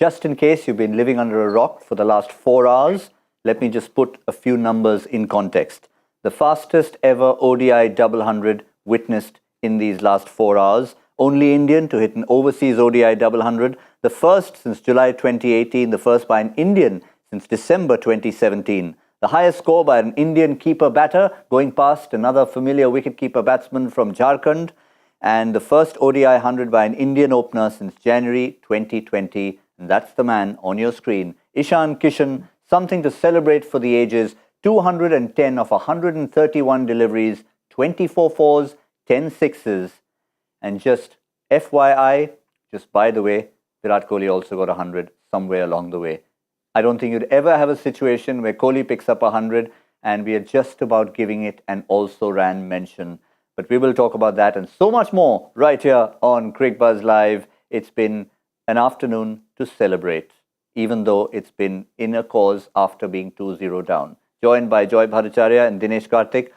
Just in case you've been living under a rock for the last 4 hours, let me just put a few numbers in context. The fastest ever ODI double hundred witnessed in these last 4 hours. Only Indian to hit an overseas ODI double hundred. The first since July 2018, the first by an Indian since December 2017. The highest score by an Indian keeper batter, going past another familiar wicketkeeper batsman from Jharkhand. And the first ODI 100 by an Indian opener since January 2020. And that's the man on your screen. Ishan Kishan, something to celebrate for the ages. 210 of 131 deliveries, 24 fours, 10 sixes. And just FYI, just by the way, Virat Kohli also got 100 somewhere along the way. I don't think you'd ever have a situation where Kohli picks up 100 and we are just about giving it an also ran mention. But we will talk about that and so much more right here on Cricbuzz Live. It's been an afternoon to celebrate, even though it's been in a cause after being 2-0 down. Joined by Bhattacharjya and Dinesh Karthik.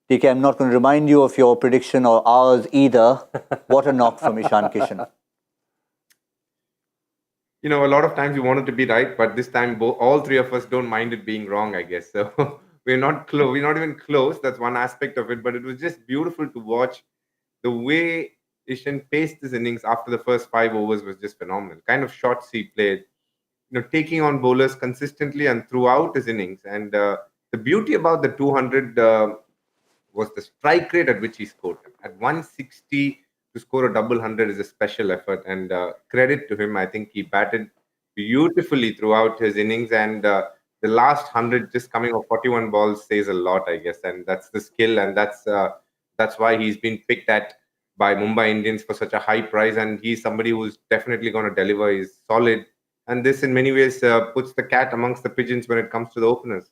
DK, I'm not going to remind you of your prediction or ours either. What a knock from Ishan Kishan. You know, a lot of times we want it to be right, but this time all three of us don't mind it being wrong, I guess. So we're not close. We're not even close. That's one aspect of it. But it was just beautiful to watch. The way Ishan paced his innings after the first 5 overs was just phenomenal. Kind of shots he played, you know, taking on bowlers consistently and throughout his innings. And the beauty about the 200 was the strike rate at which he scored. At 160 to score a double hundred is a special effort, and credit to him. I think he batted beautifully throughout his innings, and the last 100 just coming off 41 balls says a lot, I guess. And that's the skill, and that's why he's been picked at by Mumbai Indians for such a high price, and he's somebody who's definitely going to deliver. He's solid, and this in many ways puts the cat amongst the pigeons when it comes to the openers.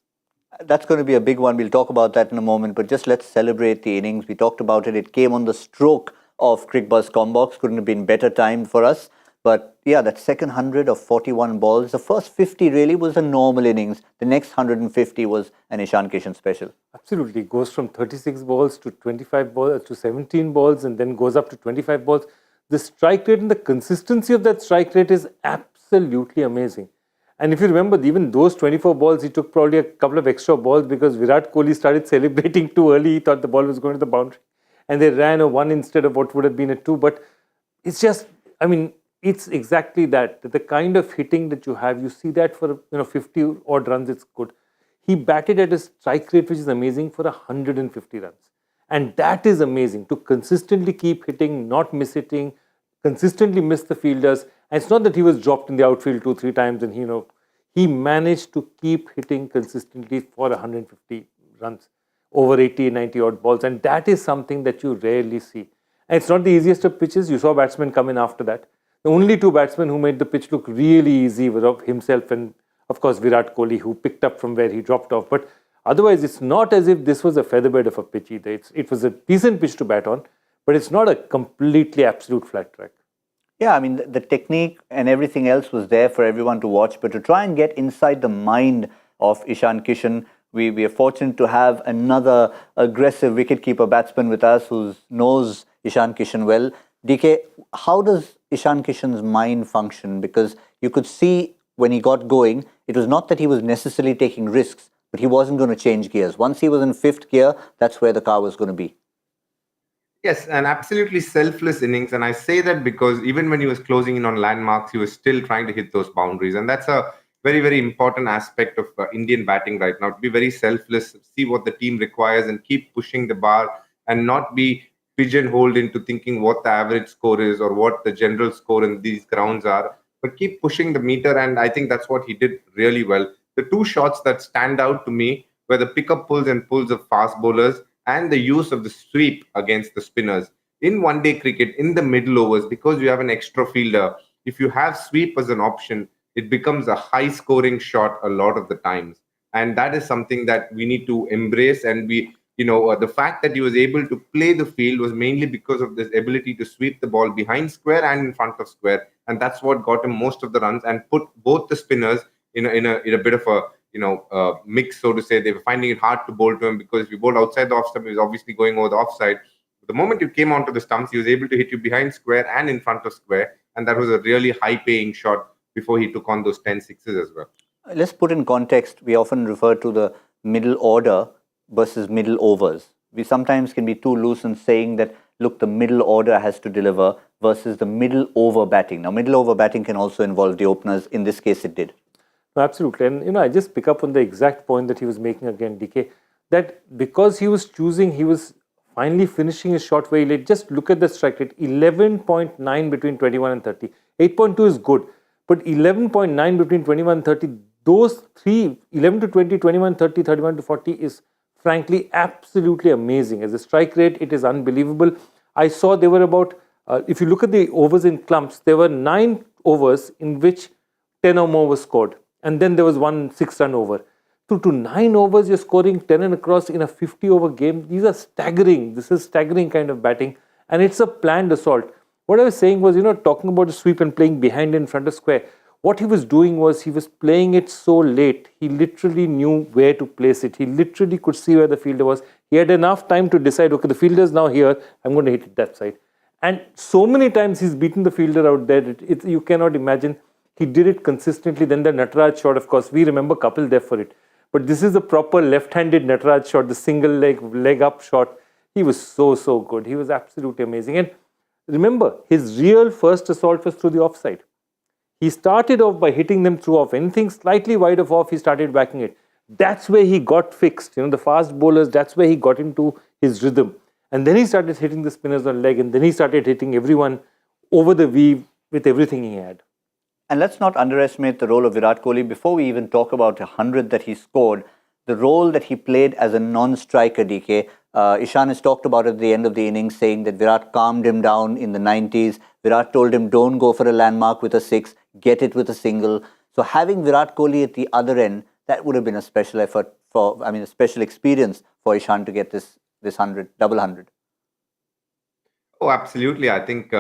That's going to be a big one. We'll talk about that in a moment, but just let's celebrate the innings. We talked about it. It came on the stroke of Cricbuzz Combox. Couldn't have been better timed for us. But yeah, that second 100 of 41 balls, the first 50 really was a normal innings. The next 150 was an Ishan Kishan special. Absolutely. It goes from 36 balls to 25 balls to 17 balls and then goes up to 25 balls. The strike rate and the consistency of that strike rate is absolutely amazing. And if you remember, even those 24 balls, he took probably a couple of extra balls because Virat Kohli started celebrating too early. He thought the ball was going to the boundary. And they ran a 1 instead of what would have been a 2. But it's just, I mean, it's exactly that. The kind of hitting that you have, you see that for 50 odd runs, it's good. He batted at a strike rate which is amazing for 150 runs. And that is amazing, to consistently keep hitting, not miss hitting, consistently miss the fielders. And it's not that he was dropped in the outfield 2-3 times and he managed to keep hitting consistently for 150 runs over 80, 90 odd balls. And that is something that you rarely see. And it's not the easiest of pitches. You saw batsmen come in after that. The only 2 batsmen who made the pitch look really easy were himself and, of course, Virat Kohli, who picked up from where he dropped off. But otherwise, it's not as if this was a featherbed of a pitch either. It was a decent pitch to bat on, but it's not a completely absolute flat track. Yeah, I mean, the technique and everything else was there for everyone to watch. But to try and get inside the mind of Ishan Kishan, we are fortunate to have another aggressive wicketkeeper batsman with us who knows Ishan Kishan well. DK, how does Ishan Kishan's mind function? Because you could see when he got going, it was not that he was necessarily taking risks, but he wasn't going to change gears. Once he was in 5th gear, that's where the car was going to be. Yes, an absolutely selfless innings. And I say that because even when he was closing in on landmarks, he was still trying to hit those boundaries. And that's a very, very important aspect of Indian batting right now, to be very selfless, see what the team requires and keep pushing the bar and not be pigeonholed into thinking what the average score is or what the general score in these grounds are, but keep pushing the meter. And I think that's what he did really well. The 2 shots that stand out to me were the pickup pulls and pulls of fast bowlers and the use of the sweep against the spinners. In one-day cricket, in the middle overs, because you have an extra fielder, if you have sweep as an option, it becomes a high-scoring shot a lot of the times. And that is something that we need to embrace. And the fact that he was able to play the field was mainly because of this ability to sweep the ball behind square and in front of square. And that's what got him most of the runs and put both the spinners in a bit of a mix, so to say. They were finding it hard to bowl to him because if you bowled outside the off stump, he was obviously going over the offside. But the moment you came onto the stumps, he was able to hit you behind square and in front of square. And that was a really high-paying shot before he took on those 10 sixes as well. Let's put in context, we often refer to the middle order versus middle overs. We sometimes can be too loose in saying that, look, the middle order has to deliver versus the middle over batting. Now, middle over batting can also involve the openers. In this case, it did. No, absolutely. And, I just pick up on the exact point that he was making again, DK, that because he was finally finishing his shot very late. Just look at the strike rate, 11.9 between 21 and 30. 8.2 is good, but 11.9 between 21 and 30, those three, 11 to 20, 21, 30, 31 to 40 is frankly absolutely amazing. As a strike rate, it is unbelievable. I saw there were about, if you look at the overs in clumps, there were 9 overs in which 10 or more was scored. And then there was one 6-run over. So to 9 overs, you're scoring 10 and across in a 50-over game. These are staggering. This is staggering kind of batting. And it's a planned assault. What I was saying was, talking about the sweep and playing behind in front of square. What he was doing was he was playing it so late. He literally knew where to place it. He literally could see where the fielder was. He had enough time to decide, okay, the fielder's now here. I'm going to hit it that side. And so many times he's beaten the fielder out there. You cannot imagine. He did it consistently. Then the Nataraj shot, of course, we remember Kapil there for it. But this is a proper left-handed Nataraj shot, the single leg up shot. He was so good. He was absolutely amazing. And remember, his real first assault was through the offside. He started off by hitting them through off. Anything slightly wide of off, he started whacking it. That's where he got fixed. The fast bowlers, that's where he got into his rhythm. And then he started hitting the spinners on leg, and then he started hitting everyone over the weave with everything he had. And let's not underestimate the role of Virat Kohli. Before we even talk about 100 that he scored, the role that he played as a non-striker, DK. Ishan has talked about it at the end of the innings, saying that Virat calmed him down in the 90s. Virat told him, don't go for a landmark with a 6, get it with a single. So having Virat Kohli at the other end, that would have been a special effort a special experience for Ishan to get this 100, double 100. Oh, absolutely. I think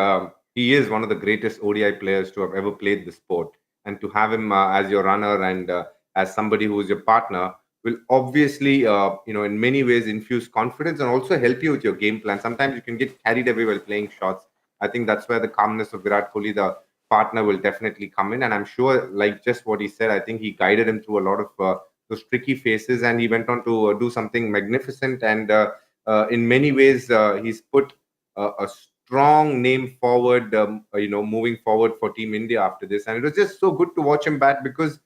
he is one of the greatest ODI players to have ever played the sport. And to have him as your runner and as somebody who is your partner will obviously, in many ways infuse confidence and also help you with your game plan. Sometimes you can get carried away while playing shots. I think that's where the calmness of Virat Kohli, the partner, will definitely come in. And I'm sure, like just what he said, I think he guided him through a lot of those tricky phases, and he went on to do something magnificent. And in many ways, he's put a strong name forward, moving forward for Team India after this. And it was just so good to watch him bat, because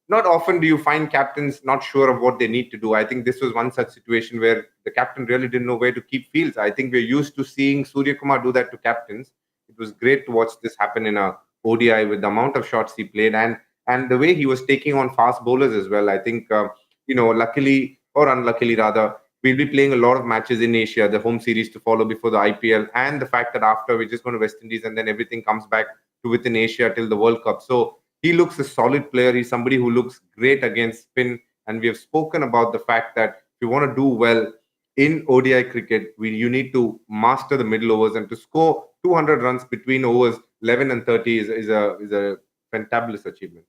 not often do you find captains not sure of what they need to do. I think this was one such situation where the captain really didn't know where to keep fields. I think we're used to seeing Surya Kumar do that to captains. It was great to watch this happen in a ODI with the amount of shots he played and the way he was taking on fast bowlers as well. I think, luckily or unluckily rather, we'll be playing a lot of matches in Asia, the home series to follow before the IPL, and the fact that after we're just going to West Indies and then everything comes back to within Asia till the World Cup. So he looks a solid player. He's somebody who looks great against spin. And we have spoken about the fact that if you want to do well in ODI cricket, you need to master the middle overs, and to score 200 runs between overs 11 and 30 is a fantabulous achievement.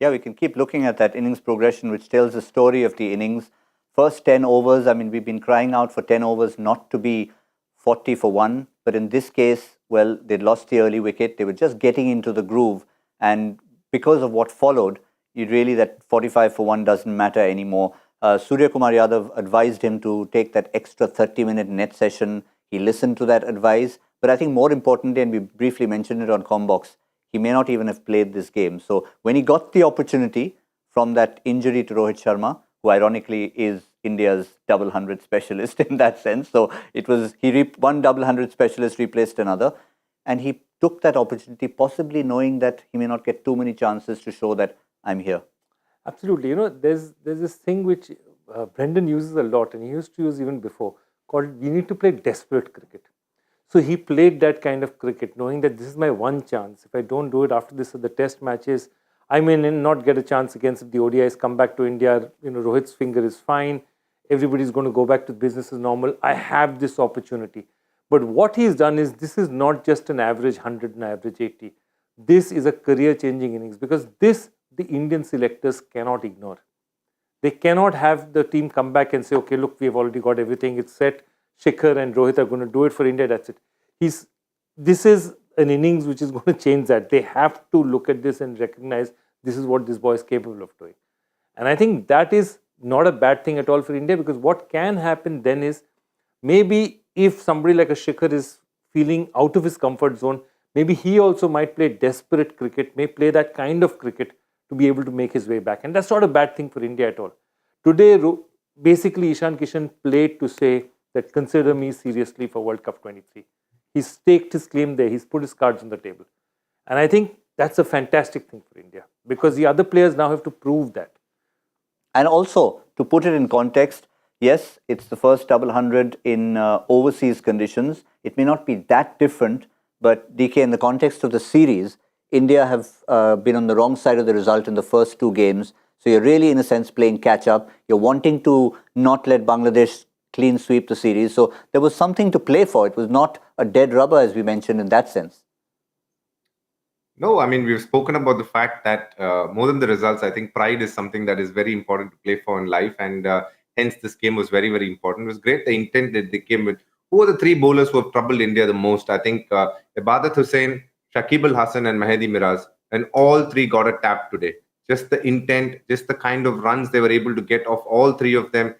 Yeah, we can keep looking at that innings progression, which tells the story of the innings. First 10 overs, we've been crying out for 10 overs not to be 40 for 1. But in this case, well, they'd lost the early wicket. They were just getting into the groove. And because of what followed, that 45 for 1 doesn't matter anymore. Surya Kumar Yadav advised him to take that extra 30-minute net session. He listened to that advice. But I think more importantly, and we briefly mentioned it on Combox, he may not even have played this game. So when he got the opportunity from that injury to Rohit Sharma, who ironically is India's double 100 specialist in that sense. So one double 100 specialist replaced another. And he took that opportunity, possibly knowing that he may not get too many chances to show that I'm here. Absolutely. There's this thing which Brendan uses a lot, and he used to use even before, called we need to play desperate cricket. So he played that kind of cricket, knowing that this is my one chance. If I don't do it after this at the test matches, I may not get a chance against if the ODIs come back to India. Rohit's finger is fine. Everybody's going to go back to business as normal. I have this opportunity. But what he's done is, this is not just an average 100 and average 80. This is a career-changing innings, because this, the Indian selectors cannot ignore. They cannot have the team come back and say, okay, look, we've already got everything. It's set. Shikhar and Rohit are going to do it for India. That's it. This is an innings which is going to change that. They have to look at this and recognize this is what this boy is capable of doing. And I think that is not a bad thing at all for India, because what can happen then is, maybe if somebody like a Shikhar is feeling out of his comfort zone, maybe he also might play desperate cricket, may play that kind of cricket to be able to make his way back. And that's not a bad thing for India at all. Today, basically, Ishan Kishan played to say that consider me seriously for World Cup 23. He's staked his claim there. He's put his cards on the table. And I think that's a fantastic thing for India, because the other players now have to prove that. And also, to put it in context, yes, it's the first double hundred in overseas conditions. It may not be that different, but DK, in the context of the series, India have been on the wrong side of the result in the first two games. So you're really, in a sense, playing catch up. You're wanting to not let Bangladesh clean sweep the series. So there was something to play for. It was not a dead rubber, as we mentioned, in that sense. No, I mean, we've spoken about the fact that more than the results, I think pride is something that is very important to play for in life. And hence, this game was very, very important. It was great, the intent that they came with. Who are the three bowlers who have troubled India the most? I think Ibadat Hussain, Shakib Al Hasan and Mahedi Miraz. And all three got a tap today. Just the intent, just the kind of runs they were able to get off all three of them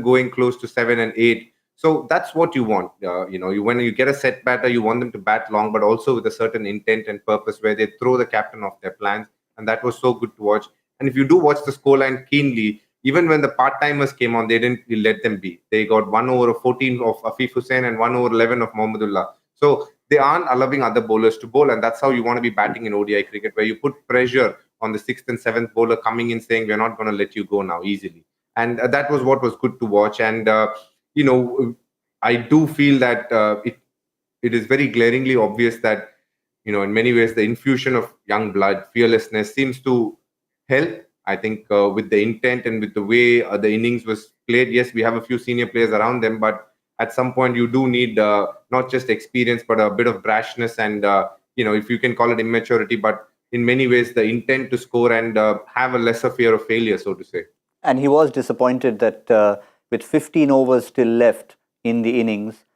going close to 7 and 8. So that's what you want. When you get a set batter, you want them to bat long, but also with a certain intent and purpose where they throw the captain off their plans. And that was so good to watch. And if you do watch the scoreline keenly, even when the part-timers came on, they didn't let them be. They got 1 over of 14 of Afif Hussain and 1 over 11 of Mohammedullah. So they aren't allowing other bowlers to bowl. And that's how you want to be batting in ODI cricket, where you put pressure on the 6th and 7th bowler coming in saying, we're not going to let you go now easily. And that was what was good to watch. And, I do feel that it is very glaringly obvious that, in many ways, the infusion of young blood, fearlessness seems to help. I think with the intent and with the way the innings was played, yes, we have a few senior players around them, but at some point you do need not just experience, but a bit of brashness and, if you can call it immaturity, but in many ways, the intent to score and have a lesser fear of failure, so to say. And he was disappointed that with 15 overs still left in the innings,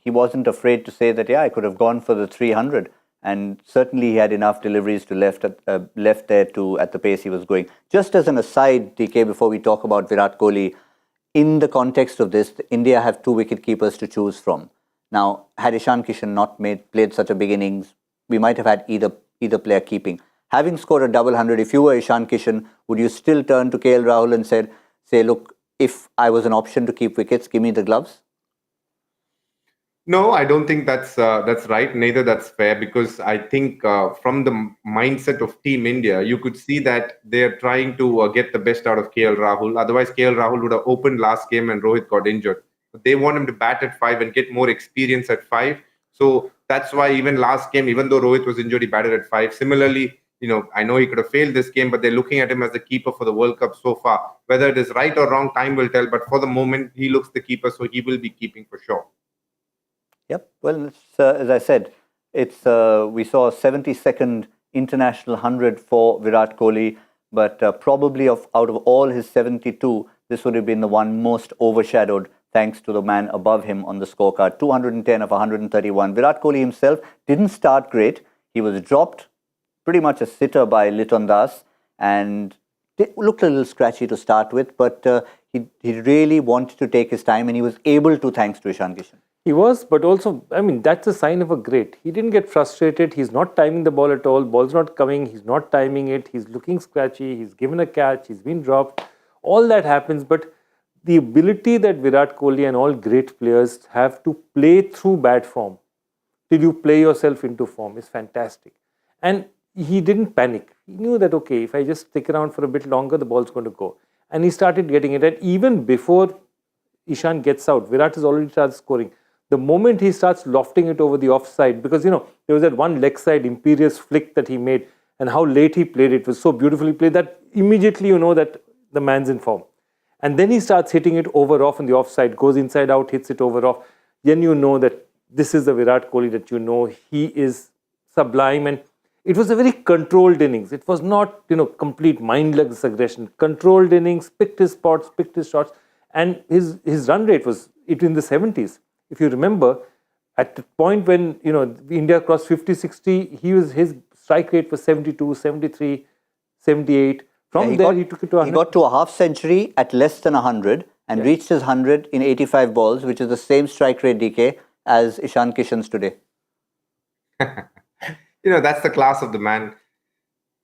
he wasn't afraid to say that, I could have gone for the 300. And certainly he had enough deliveries to left there to at the pace he was going. Just as an aside, DK, before we talk about Virat Kohli, in the context of this, India have two wicket keepers to choose from. Now, had Ishan Kishan not played such a big innings, we might have had either player keeping. Having scored a double hundred, if you were Ishan Kishan, would you still turn to KL Rahul and say, look, if I was an option to keep wickets, give me the gloves? No, I don't think that's right. Neither that's fair, because I think from the mindset of Team India, you could see that they're trying to get the best out of KL Rahul. Otherwise, KL Rahul would have opened last game and Rohit got injured. But they want him to bat at 5 and get more experience at 5. So that's why even last game, even though Rohit was injured, he batted at 5. Similarly, I know he could have failed this game, but they're looking at him as the keeper for the World Cup so far. Whether it is right or wrong, time will tell. But for the moment, he looks the keeper, so he will be keeping for sure. Yep. Well, as I said, we saw a 72nd international 100 for Virat Kohli, but probably out of all his 72, this would have been the one most overshadowed thanks to the man above him on the scorecard. 210 of 131. Virat Kohli himself didn't start great. He was dropped pretty much a sitter by Liton Das, and it looked a little scratchy to start with, but he really wanted to take his time, and he was able to thanks to Ishan Kishan. He was, but also, that's a sign of a great. He didn't get frustrated. He's not timing the ball at all. Ball's not coming. He's not timing it. He's looking scratchy. He's given a catch. He's been dropped. All that happens, but the ability that Virat Kohli and all great players have to play through bad form till you play yourself into form is fantastic. And he didn't panic. He knew that, okay, if I just stick around for a bit longer, the ball's going to go. And he started getting it. And even before Ishan gets out, Virat has already started scoring. The moment he starts lofting it over the offside, because, there was that one leg side imperious flick that he made, and how late he played it was so beautifully played that immediately you know that the man's in form. And then he starts hitting it over off on the offside, goes inside out, hits it over off. Then you know that this is the Virat Kohli that he is sublime. And it was a very controlled innings. It was not, complete mindless aggression. Controlled innings, picked his spots, picked his shots. And his run rate was in the 70s. If you remember, At the point when, India crossed 50, 60, his strike rate was 72, 73, 78. From there, he took it to 100. He got to a half century at less than 100 and reached his 100 in 85 balls, which is the same strike rate, DK, as Ishan Kishan's today. That's the class of the man.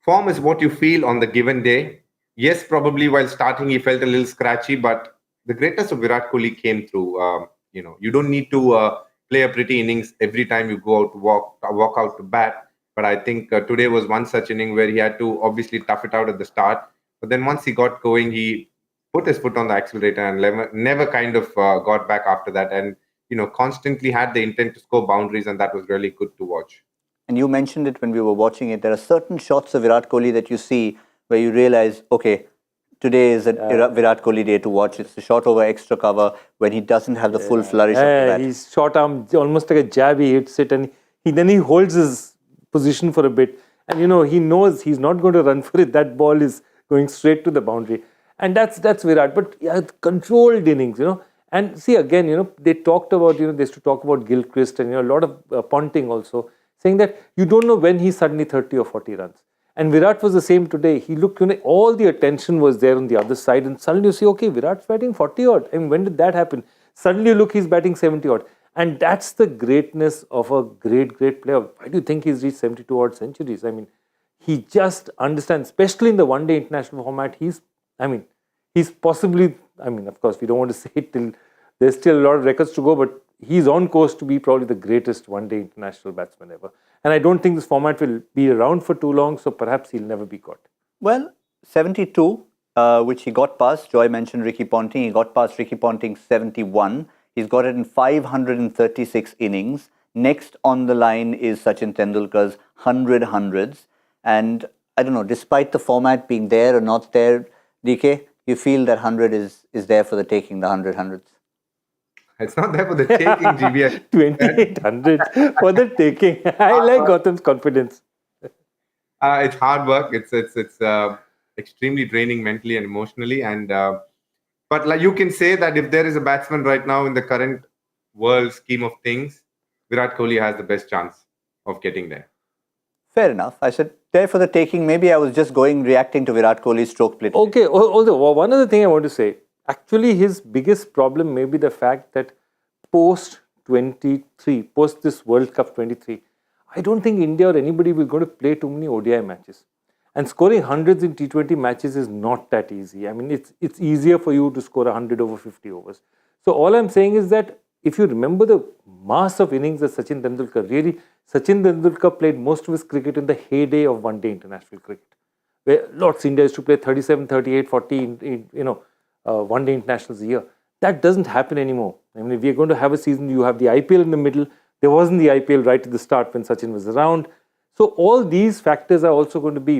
Form is what you feel on the given day. Yes, probably while starting he felt a little scratchy, but the greatness of Virat Kohli came through. You don't need to play a pretty innings every time you go out to walk out to bat. But I think today was one such inning where he had to obviously tough it out at the start. But then once he got going, he put his foot on the accelerator and never kind of got back after that. And, constantly had the intent to score boundaries, and that was really good to watch. And you mentioned it when we were watching it. There are certain shots of Virat Kohli that you see where you realize, okay, today is a Virat Kohli day to watch. It's a shot over extra cover when he doesn't have the full flourish of the bat. He's short arm, almost like a jab, he hits it, and then he holds his position for a bit. And, he knows he's not going to run for it. That ball is going straight to the boundary. And that's Virat. But controlled innings, And see, again, they talked about, they used to talk about Gilchrist and, a lot of Ponting also, saying that you don't know when he's suddenly 30 or 40 runs. And Virat was the same today. He looked, all the attention was there on the other side, and suddenly you see, okay, Virat's batting 40 odd. I mean, when did that happen? Suddenly you look, he's batting 70 odd. And that's the greatness of a great player. Why do you think he's reached 72 odd centuries? I mean, he just understands, especially in the one-day international format, he's possibly, of course, we don't want to say it till there's still a lot of records to go, but he's on course to be probably the greatest one-day international batsman ever. And I don't think this format will be around for too long, so perhaps he'll never be caught. Well, 72, which he got past. Joy mentioned Ricky Ponting. He got past Ricky Ponting's 71. He's got it in 536 innings. Next on the line is Sachin Tendulkar's 100 hundreds. And I don't know, despite the format being there or not there, DK, you feel that 100 is there for the taking, the 100 hundreds? It's not there for the taking, GB. 2800 for the taking. I like Gautam's confidence. It's hard work. It's extremely draining mentally and emotionally. And but like you can say that if there is a batsman right now in the current world scheme of things, Virat Kohli has the best chance of getting there. Fair enough. I said there for the taking. Maybe I was just reacting to Virat Kohli's stroke play. Okay. Although one other thing I want to say. Actually, his biggest problem may be the fact that post this World Cup 23, I don't think India or anybody will going to play too many ODI matches. And scoring hundreds in T20 matches is not that easy. I mean, it's easier for you to score 100 over 50 overs. So all I'm saying is that if you remember the mass of innings that Sachin Tendulkar played most of his cricket in the heyday of one-day international cricket, where lots of India used to play 37, 38, 40, one-day internationals a year. That doesn't happen anymore. I mean, if we're going to have a season, you have the IPL in the middle. There wasn't the IPL right at the start when Sachin was around. So all these factors are also going to be,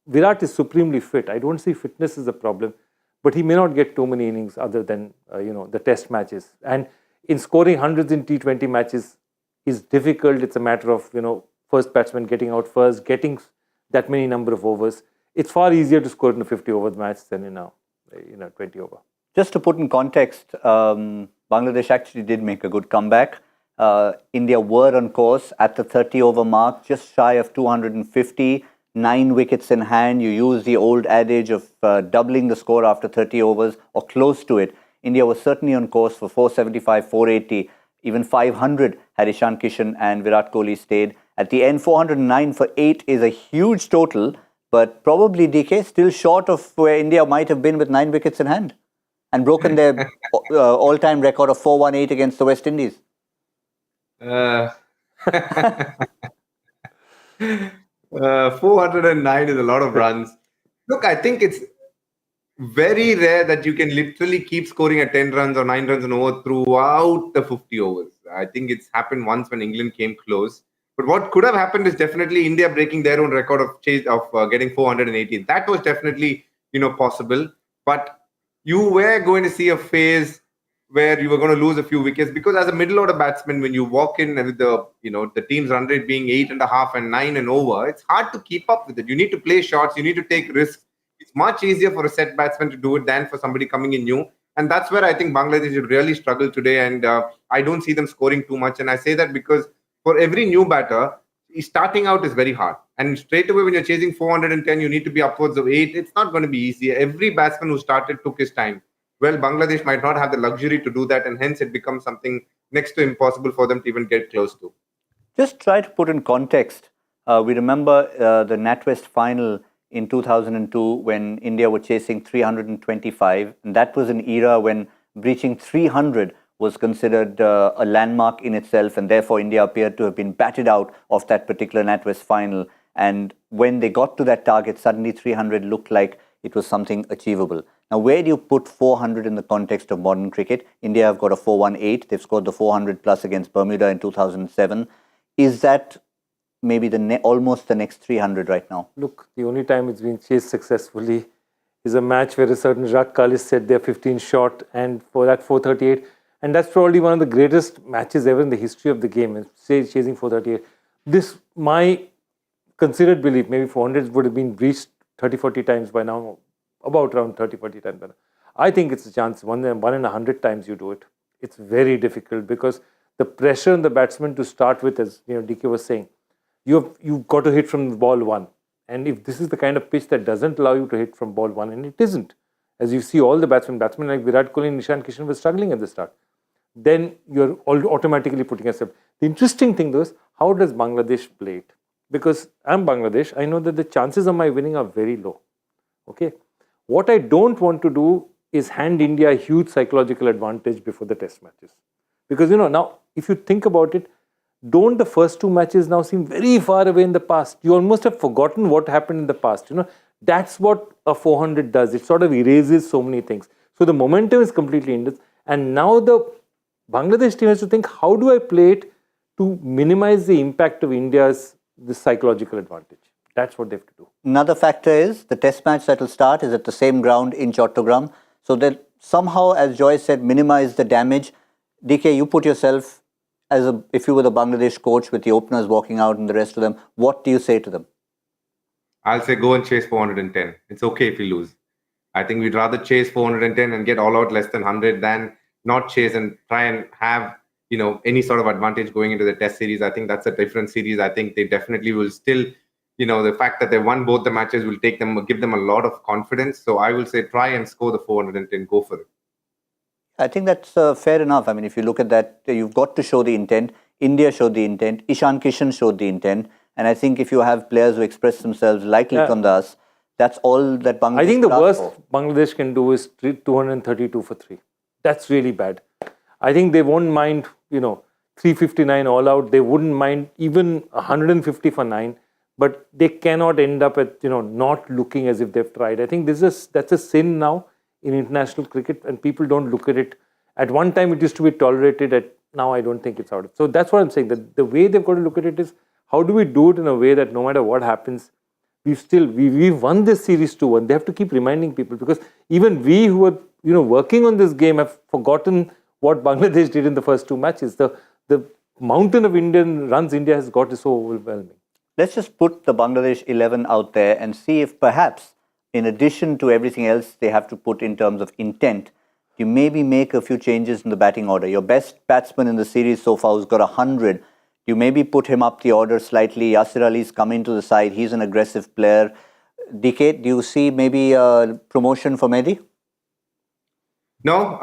Virat is supremely fit. I don't see fitness as a problem, but he may not get too many innings other than, the test matches. And in scoring hundreds in T20 matches is difficult. It's a matter of, first batsman getting out first, getting that many number of overs. It's far easier to score in a 50-over match than in a 20 over. Just to put in context, Bangladesh actually did make a good comeback. India were on course at the 30-over mark, just shy of 250, 9 wickets in hand. You use the old adage of doubling the score after 30 overs or close to it. India was certainly on course for 475, 480, even 500 had Ishan Kishan and Virat Kohli stayed. At the end, 409 for 8 is a huge total, but probably, DK, still short of where India might have been with 9 wickets in hand and broken their all-time record of 418 against the West Indies. 409 is a lot of runs. Look, I think it's very rare that you can literally keep scoring at 10 runs or 9 runs an over throughout the 50 overs. I think it's happened once when England came close. But what could have happened is definitely India breaking their own record of getting 418. That was definitely, possible. But you were going to see a phase where you were going to lose a few wickets because as a middle order batsman, when you walk in with the team's run rate being 8.5 and 9 and over, it's hard to keep up with it. You need to play shots. You need to take risks. It's much easier for a set batsman to do it than for somebody coming in new. And that's where I think Bangladesh would really struggle today. And I don't see them scoring too much. And I say that because for every new batter, starting out is very hard. And straight away, when you're chasing 410, you need to be upwards of 8. It's not going to be easy. Every batsman who started took his time. Well, Bangladesh might not have the luxury to do that. And hence, it becomes something next to impossible for them to even get close to. Just try to put in context. We remember the NatWest final in 2002 when India were chasing 325. And that was an era when breaching 300 was considered a landmark in itself. And therefore, India appeared to have been batted out of that particular NatWest final. And when they got to that target, suddenly 300 looked like it was something achievable. Now, where do you put 400 in the context of modern cricket? India have got a 418. They've scored the 400 plus against Bermuda in 2007. Is that maybe almost the next 300 right now? Look, the only time it's been chased successfully is a match where a certain Jacques Kallis said they're 15 short, and for that 438. And that's probably one of the greatest matches ever in the history of the game, and chasing 438. This, my considered belief, maybe 400 would have been breached 30-40 times by now, about around 30-40 times by now. I think it's a chance, one in 100 times you do it. It's very difficult because the pressure on the batsman to start with, as DK was saying, you've got to hit from ball one. And if this is the kind of pitch that doesn't allow you to hit from ball one, and it isn't, as you see all the batsmen like Virat Kohli and Ishan were struggling at the start, then you're automatically putting yourself. The interesting thing though is, how does Bangladesh play it? Because I'm Bangladesh, I know that the chances of my winning are very low. Okay. What I don't want to do is hand India a huge psychological advantage before the test matches. Because, now, if you think about it, don't the first two matches now seem very far away in the past? You almost have forgotten what happened in the past. That's what a 400 does. It sort of erases so many things. So the momentum is completely India's. And now the Bangladesh team has to think, how do I play it to minimize the impact of India's this psychological advantage? That's what they have to do. Another factor is the test match that will start is at the same ground in Chattogram. So that somehow, as Joy said, minimize the damage. DK, you put yourself if you were the Bangladesh coach with the openers walking out and the rest of them, what do you say to them? I'll say go and chase 410. It's okay if you lose. I think we'd rather chase 410 and get all out less than 100 than not chase and try and have any sort of advantage going into the test series. I think that's a different series. I think they definitely will still, the fact that they won both the matches will give them a lot of confidence. So I will say try and score the 410, go for it. I think that's fair enough. I mean, if you look at that, you've got to show the intent. India showed the intent. Ishan showed the intent. And I think if you have players who express themselves like Likon Das, that's all that Bangladesh. I think the worst Bangladesh can do is 232 for 3. That's really bad. I think they won't mind, 359 all out. They wouldn't mind even 150 for 9. But they cannot end up at, not looking as if they've tried. I think that's a sin now in international cricket, and people don't look at it. At one time, it used to be tolerated. Now, I don't think it's out of. So that's what I'm saying. That the way they've got to look at it is, how do we do it in a way that no matter what happens, we've won this series 2-1. They have to keep reminding people, because even we who are working on this game have forgotten what Bangladesh did in the first 2 matches. The mountain of Indian runs India has got is so overwhelming. Let's just put the Bangladesh 11 out there and see if perhaps, in addition to everything else they have to put in terms of intent, you maybe make a few changes in the batting order. Your best batsman in the series so far has got 100. You maybe put him up the order slightly. Yasir Ali's come into the side. He's an aggressive player. DK, do you see maybe a promotion for Mehdi? No,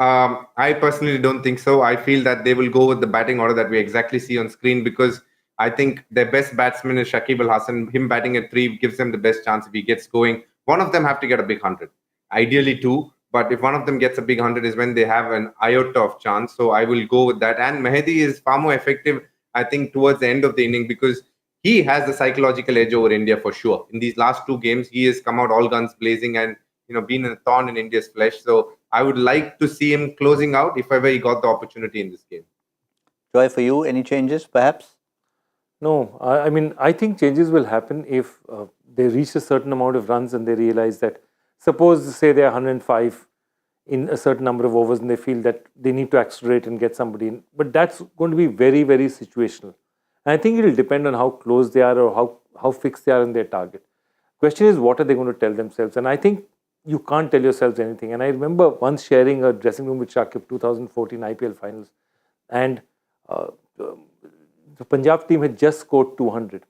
I personally don't think so. I feel that they will go with the batting order that we exactly see on screen, because I think their best batsman is Shakib Al Hasan. Him batting at 3 gives them the best chance if he gets going. One of them have to get a big 100, ideally 2. But if one of them gets a big 100 is when they have an iota of chance. So I will go with that. And Mehdi is far more effective, I think, towards the end of the inning, because he has the psychological edge over India for sure. In these last 2 games, he has come out all guns blazing and been a thorn in India's flesh. So I would like to see him closing out if ever he got the opportunity in this game. Joy, for you, any changes perhaps? No, I mean, I think changes will happen if they reach a certain amount of runs and they realize that, suppose, say they're 105 in a certain number of overs and they feel that they need to accelerate and get somebody in. But that's going to be very, very situational. And I think it will depend on how close they are or how fixed they are on their target. Question is, what are they going to tell themselves? And I think you can't tell yourselves anything. And I remember once sharing a dressing room with Shakib, 2014 IPL finals, and the Punjab team had just scored 200.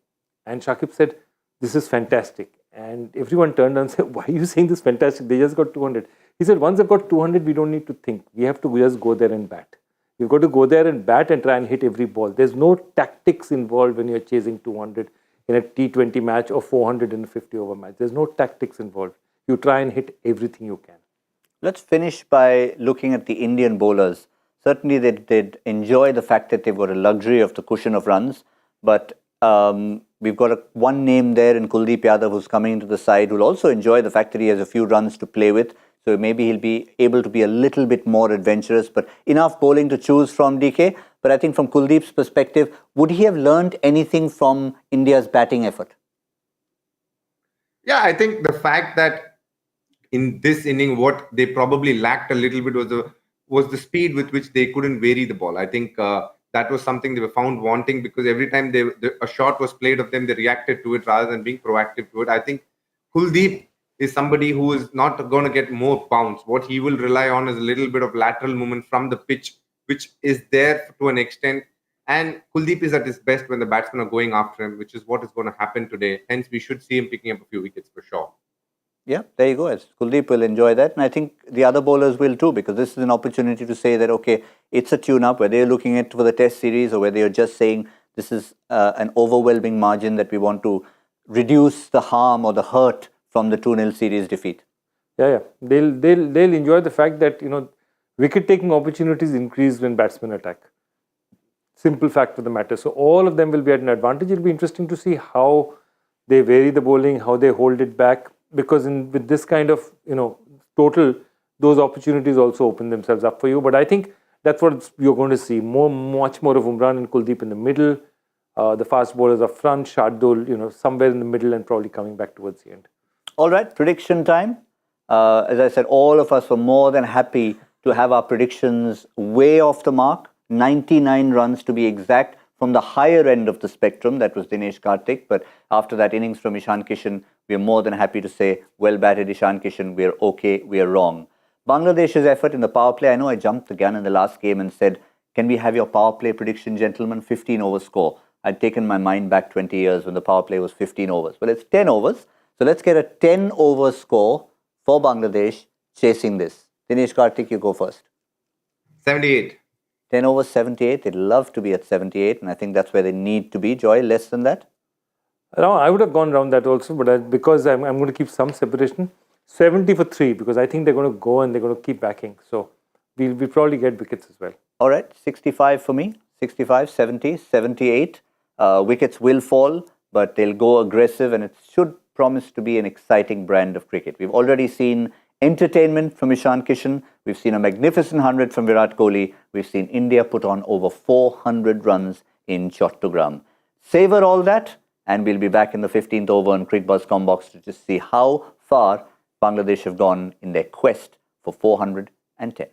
And Shakib said, "This is fantastic." And everyone turned and said, "Why are you saying this fantastic? They just got 200. He said, "Once they've got 200, we don't need to think. We have to just go there and bat. You've got to go there and bat and try and hit every ball. There's no tactics involved when you're chasing 200 in a T20 match or 400 in a 50-over match. There's no tactics involved. You try and hit everything you can." Let's finish by looking at the Indian bowlers. Certainly, they'd enjoy the fact that they've got a luxury of the cushion of runs, but we've got one name there in Kuldeep Yadav who's coming into the side who'll also enjoy the fact that he has a few runs to play with. So maybe he'll be able to be a little bit more adventurous, but enough bowling to choose from, DK. But I think from Kuldeep's perspective, would he have learned anything from India's batting effort? Yeah, I think the fact that in this inning, what they probably lacked a little bit was the speed with which they couldn't vary the ball. I think that was something they were found wanting, because every time a shot was played of them, they reacted to it rather than being proactive to it. I think Kuldeep is somebody who is not going to get more bounce. What he will rely on is a little bit of lateral movement from the pitch, which is there to an extent. And Kuldeep is at his best when the batsmen are going after him, which is what is going to happen today. Hence, we should see him picking up a few wickets for sure. Yeah, there you go. Kuldeep will enjoy that. And I think the other bowlers will too, because this is an opportunity to say that, okay, it's a tune-up, whether you're looking at for the test series or whether you're just saying this is an overwhelming margin that we want to reduce the harm or the hurt from the 2-0 series defeat. Yeah. They'll enjoy the fact that, wicket-taking opportunities increase when batsmen attack. Simple fact of the matter. So all of them will be at an advantage. It'll be interesting to see how they vary the bowling, how they hold it back, because with this kind of, total, those opportunities also open themselves up for you. But I think that's what you're going to see. Much more of Umran and Kuldeep in the middle. The fast bowlers up front, Shardul, somewhere in the middle and probably coming back towards the end. All right, prediction time. As I said, all of us were more than happy to have our predictions way off the mark. 99 runs to be exact from the higher end of the spectrum. That was Dinesh Karthik. But after that innings from Ishan Kishan, we are more than happy to say, well batted Ishan Kishan, we are okay, we are wrong. Bangladesh's effort in the power play, I know I jumped the gun in the last game and said, can we have your power play prediction, gentlemen? 15 over score. I'd taken my mind back 20 years when the power play was 15 overs. Well, it's 10 overs. So let's get a 10 over score for Bangladesh chasing this. Dinesh Karthik, you go first. 78. 10 over 78. They'd love to be at 78, and I think that's where they need to be. Joy, less than that? No, I would have gone around that also, but because I'm going to keep some separation. 70 for 3, because I think they're going to go and they're going to keep backing. So we'll probably get wickets as well. All right, 65 for me. 65, 70, 78. Wickets will fall, but they'll go aggressive, and it should promise to be an exciting brand of cricket. We've already seen entertainment from Ishan Kishan. We've seen a magnificent 100 from Virat Kohli. We've seen India put on over 400 runs in Chattogram. Savor all that, and we'll be back in the 15th over on Cricbuzz Combox to just see how far Bangladesh have gone in their quest for 410.